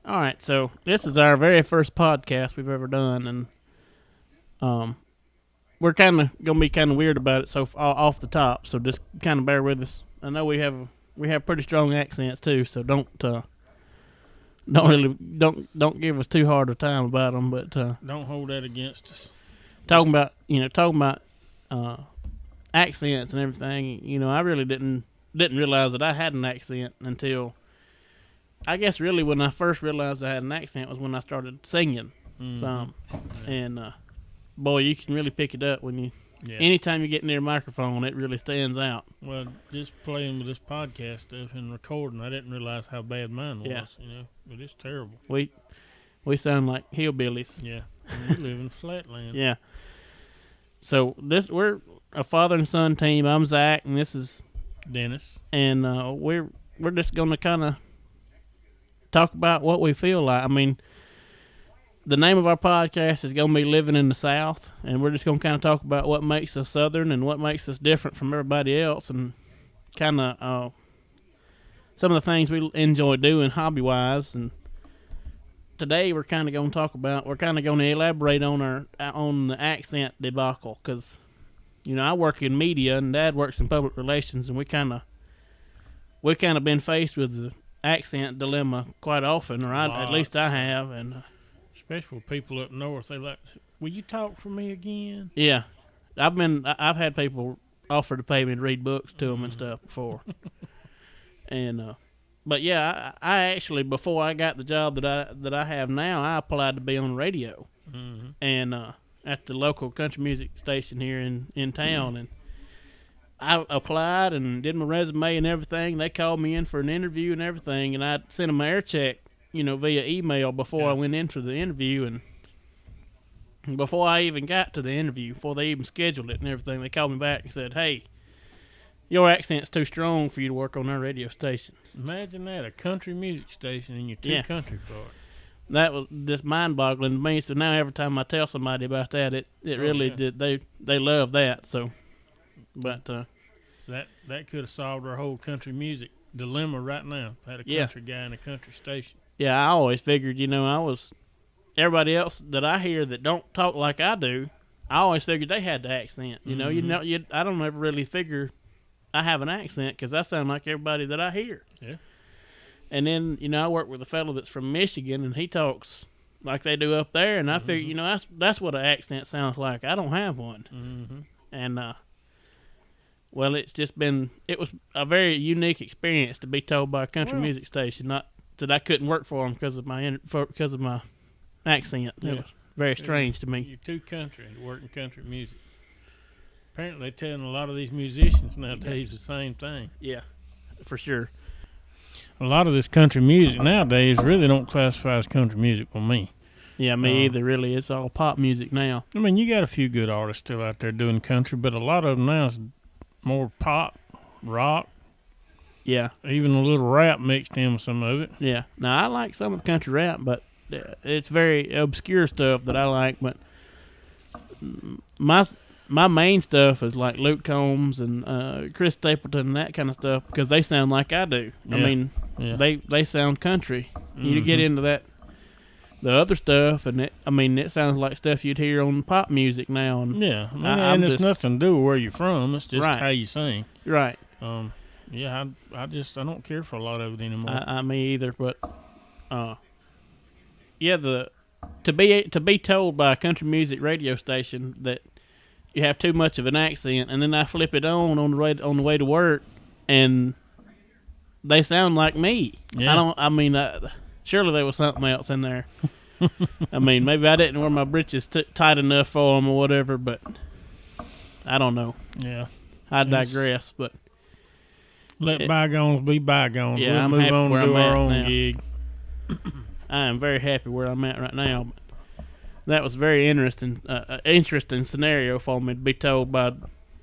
All right, so this is our very first podcast we've ever done, and we're kind of gonna be kind of weird about it. So off the top, so just kind of bear with us. I know we have pretty strong accents too, so don't give us too hard a time about them. But don't hold that against us. Talking about accents and everything. I really didn't realize that I had an accent until, I guess, really when I first realized I had an accent was when I started singing some. Yeah. And boy, you can really pick it up when you. Yeah. Anytime you get near a microphone, it really stands out. Well, just playing with this podcast stuff and recording, I didn't realize how bad mine was. Yeah. But it's terrible. We sound like hillbillies. Yeah, we live in flatland. Yeah. So we're a father and son team. I'm Zach, and this is Dennis, and we're just gonna kind of talk about what we feel like. I mean, the name of our podcast is going to be Living in the South, and we're just going to kind of talk about what makes us Southern and what makes us different from everybody else, and kind of some of the things we enjoy doing hobby-wise. And today we're kind of going to elaborate on the accent debacle, because I work in media and Dad works in public relations, and we kind of been faced with the accent dilemma quite often, or at least I have, and. Especially with people up north, they like, will you talk for me again? Yeah, I've had people offer to pay me to read books to them and stuff before, and but yeah, I actually, before I got the job that I have now, I applied to be on the radio, and at the local country music station here in town, and I applied and did my resume and everything. They called me in for an interview and everything, and I sent them an air check. Via email before I went in for the interview, and before I even got to the interview, before they even scheduled it and everything, they called me back and said, "Hey, your accent's too strong for you to work on our radio station." Imagine that, a country music station and you're too country for it. That was just mind-boggling to me. So now every time I tell somebody about that, it really did. They love that. So, but that could have solved our whole country music dilemma right now. Had a country guy in a country station. Yeah, I always figured, everybody else that I hear that don't talk like I do, I always figured they had the accent. I don't ever really figure I have an accent because I sound like everybody that I hear. Yeah. And then, I work with a fellow that's from Michigan, and he talks like they do up there, and I figure, that's what an accent sounds like. I don't have one. Mm-hmm. And, well, it was a very unique experience to be told by a country music station, not that I couldn't work for them because of my accent. Yeah. It was very strange to me. You're too country to work in country music. Apparently, they're telling a lot of these musicians nowadays the same thing. Yeah, for sure. A lot of this country music nowadays really don't classify as country music for me. Yeah, me either, really. It's all pop music now. I mean, you got a few good artists still out there doing country, but a lot of them now is more pop, rock. Yeah. Even a little rap mixed in with some of it. Yeah. Now, I like some of the country rap, but it's very obscure stuff that I like. But my main stuff is like Luke Combs and Chris Stapleton and that kind of stuff because they sound like I do. Yeah. I mean, they sound country. Mm-hmm. You get into the other stuff, and it sounds like stuff you'd hear on pop music now. And and it's nothing to do with where you're from. It's just how you sing. Right. Yeah, I don't care for a lot of it anymore. Me either, but to be told by a country music radio station that you have too much of an accent, and then I flip it on the way to work, and they sound like me. Yeah. Surely there was something else in there. Maybe I didn't wear my britches tight enough for them or whatever, but I don't know. Yeah, I digress, but. Let bygones be bygones. Yeah, we'll move on to do our own now. gig. I am very happy where I'm at right now. But that was a very interesting scenario for me to be told by,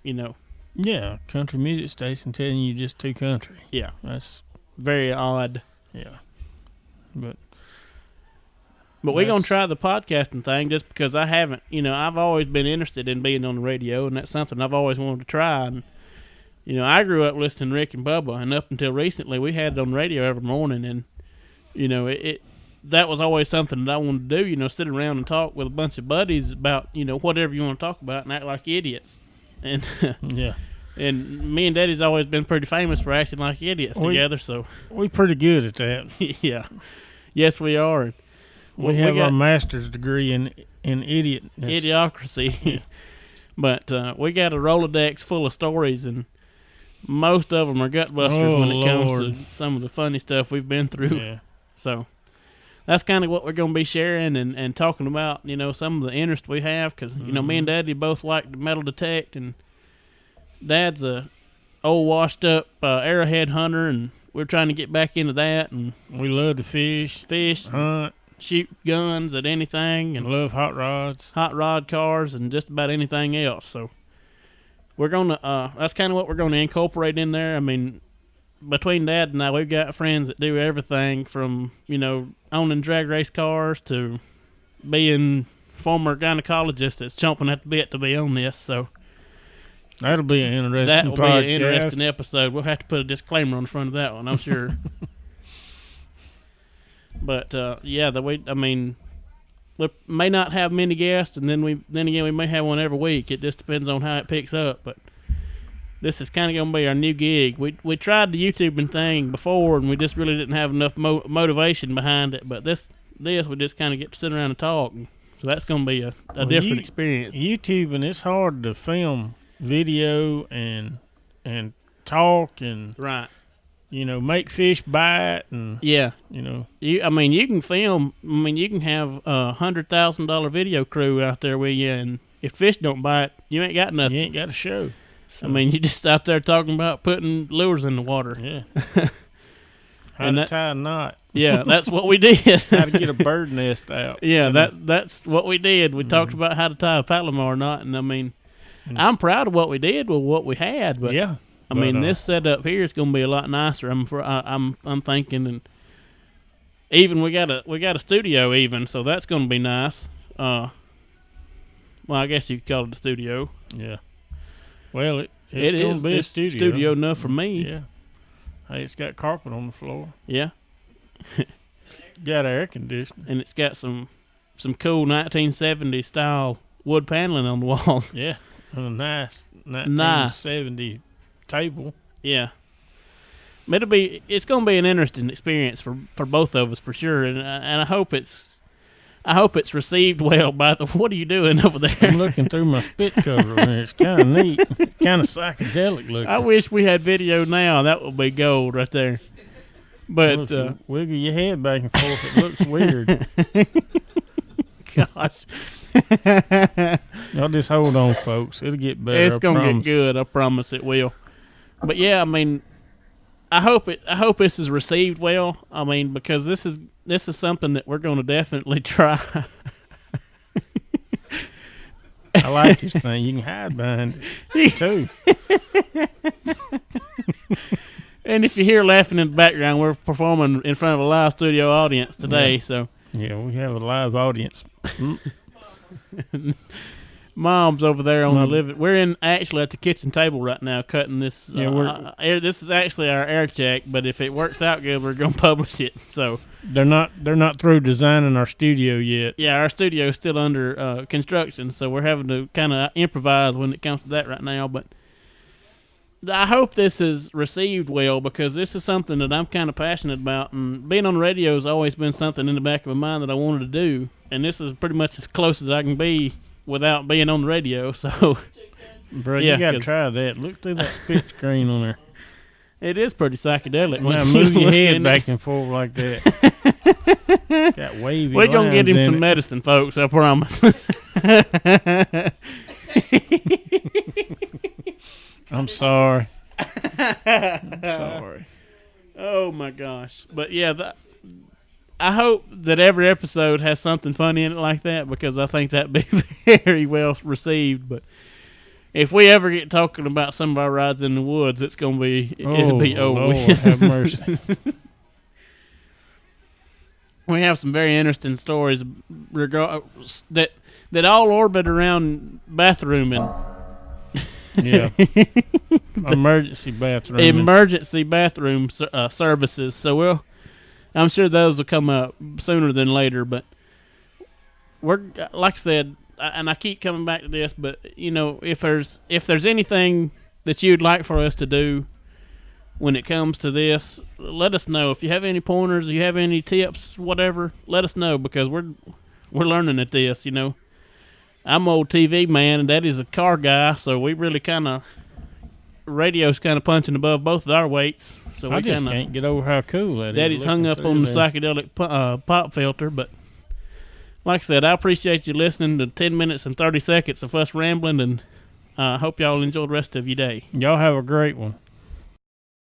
Yeah, country music station telling you just too country. Yeah. That's very odd. Yeah. But we're going to try the podcasting thing just because I haven't, I've always been interested in being on the radio, and that's something I've always wanted to try. And I grew up listening to Rick and Bubba, and up until recently, we had it on the radio every morning, and that was always something that I wanted to do. Sit around and talk with a bunch of buddies about whatever you want to talk about and act like idiots. And yeah. And me and Daddy's always been pretty famous for acting like idiots together. So we pretty good at that. Yeah. Yes, we are. We have our master's degree in idiocracy. But we got a Rolodex full of stories, and most of them are gutbusters when it comes to some of the funny stuff we've been through. Yeah. So that's kind of what we're going to be sharing and talking about, some of the interest we have. Because, me and Daddy both like to metal detect, and Dad's a old washed-up arrowhead hunter, and we're trying to get back into that. And we love to fish, hunt, shoot guns at anything, and love hot rod cars, and just about anything else. So we're gonna that's kind of what we're gonna incorporate in there. I mean, between Dad and I, we've got friends that do everything from owning drag race cars to being former gynecologists that's chomping at the bit to be on this. So that'll be an interesting That will podcast. be an interesting episode. We'll have to put a disclaimer on the front of that one, I'm sure. But we may not have many guests, and then again we may have one every week. It just depends on how it picks up. But this is kind of going to be our new gig. We tried the YouTubing thing before, and we just really didn't have enough motivation behind it. But this we just kind of get to sit around and talk. So that's going to be a different experience. YouTubing, it's hard to film video and talk and right. Make fish bite and you can film. You can have $100,000 video crew out there with you, and if fish don't bite, you ain't got nothing. You ain't got a show. So. You just out there talking about putting lures in the water. Yeah. How to tie a knot. Yeah, that's what we did. How to get a bird nest out. Yeah, that's what we did. We talked about how to tie a Palomar knot, and I'm proud of what we did with what we had, but yeah. This setup here is going to be a lot nicer. I'm thinking, and even we got a studio even, so that's going to be nice. Well, I guess you could call it a studio. Yeah. Well, it's going to be a studio. Studio enough for me. Yeah. Hey, it's got carpet on the floor. Yeah. Got air conditioning, and it's got some cool 1970s style wood paneling on the walls. Yeah. And a nice 1970 table. Yeah. It's going to be an interesting experience for both of us for sure, and I hope it's received well by the. What are you doing over there? I'm looking through my spit cover, and it's kind of neat, kind of psychedelic looking. I wish we had video now. That would be gold right there. But wiggle your head back and forth. It looks weird. Gosh. Y'all just hold on, folks. It'll get better. It's gonna get good. I promise it will. But yeah, I hope this is received well. Because this is something that we're going to definitely try. I like this thing. You can hide behind it too. And if you hear laughing in the background, we're performing in front of a live studio audience today. Yeah. So yeah, we have a live audience. Mom's over there on the living. We're actually at the kitchen table right now cutting this. This is actually our air check, but if it works out good, we're gonna publish it. So they're not through designing our studio yet. Yeah, our studio is still under construction, so we're having to kind of improvise when it comes to that right now. But I hope this is received well, because this is something that I'm kind of passionate about, and being on the radio has always been something in the back of my mind that I wanted to do, and this is pretty much as close as I can be without being on the radio. So, bro, you gotta try that. Look through that spit screen on there. It is pretty psychedelic. Now move your head back and forth like that. Got wavy. We're gonna get him some medicine, folks. I promise. I'm sorry. I'm sorry. Oh my gosh! But yeah, I hope that every episode has something funny in it like that, because I think that'd be very well received. But if we ever get talking about some of our rides in the woods, it'll be over. Lord, have mercy. We have some very interesting stories that all orbit around bathrooming. Yeah. Emergency bathroom. Emergency bathroom services. So I'm sure those will come up sooner than later. But we're, like I said, and I keep coming back to this, but you know, if there's anything that you'd like for us to do when it comes to this, let us know. If you have any pointers, you have any tips, whatever, let us know, because we're learning at this. You know, I'm an old TV man, and Daddy's a car guy, so we really kind of, radio's kind of punching above both of our weights. So I we just kind of, can't get over how cool that is. Daddy's hung up on the psychedelic pop filter, but like I said, I appreciate you listening to 10 minutes and 30 seconds of us rambling, and hope y'all enjoy the rest of your day. Y'all have a great one.